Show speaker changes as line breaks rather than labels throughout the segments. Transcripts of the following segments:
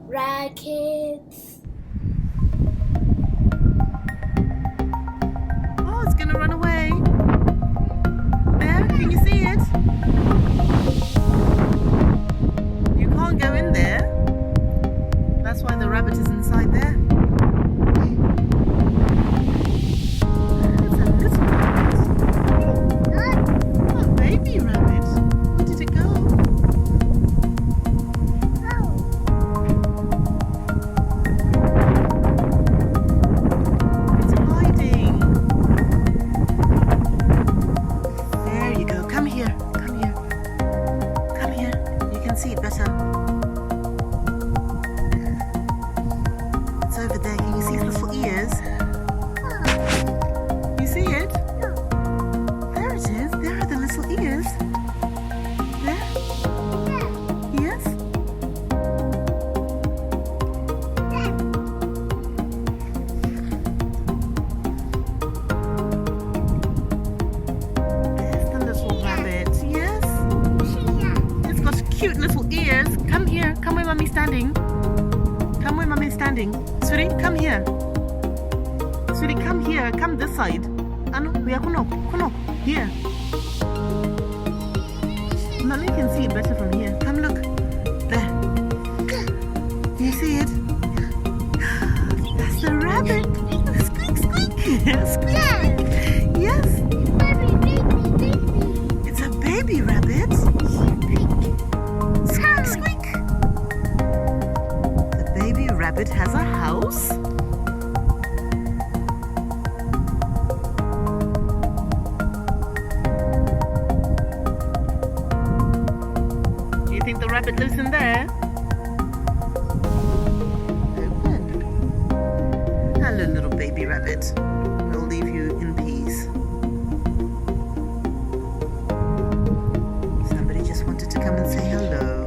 Rackets.
Oh, it's gonna run away. There, can you see it? You can't go in there. That's why the rabbit is inside there. It's a little rabbit. Oh, baby rabbit. Where did it go? It's hiding. There you go. Come here. Come here. Come here. You can see it better. It's over there. Can you see its little ears? You see it? There it is. There are the little ears. There? Yes? There's the little rabbit. Yes? It's got cute little ears. Come here. Come where Mummy's standing. Come where Mummy's standing. Sweetie, come here. Sweetie, come here. Come this side. Anu, kuno. Here. Mummy can see it better from here. Come look. There. Do you see it? That's the rabbit. Squeak, squeak. Squeak, squeak. Yes. It's a baby rabbit. Squeak, squeak. The baby rabbit has a house. Do you think the rabbit lives in there? Open. Hello, little baby rabbit. We'll leave you in peace. Somebody just wanted to come and say hello.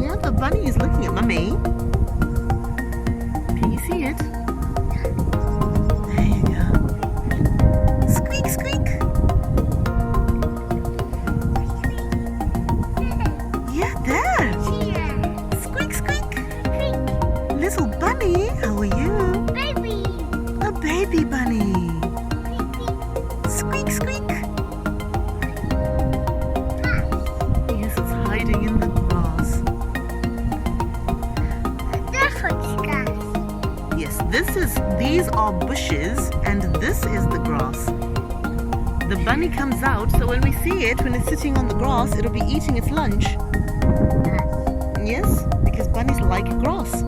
Yeah, the bunny is looking at Mummy. Can you see it? There you go. Squeak, squeak. Yeah, there. Squeak, squeak. Little bunny, how are you? A baby bunny. Squeak, squeak. Yes, it's hiding in the grass. Yes, these are bushes and this is the grass. The bunny comes out, so when we see it, when it's sitting on the grass, it'll be eating its lunch. Yes, because bunnies like grass.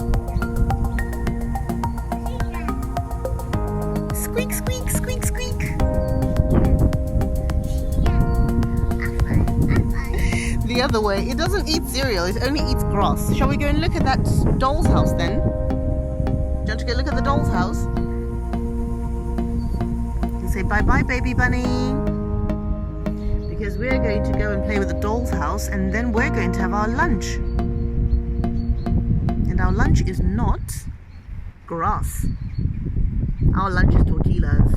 Squeak, squeak, squeak, squeak. The other way, it doesn't eat cereal, it only eats grass. Shall we go and look at that doll's house then? Do you want to go look at the doll's house? And say bye-bye, baby bunny. Because we're going to go and play with the doll's house and then we're going to have our lunch. And our lunch is not grass. Our lunch is tortillas.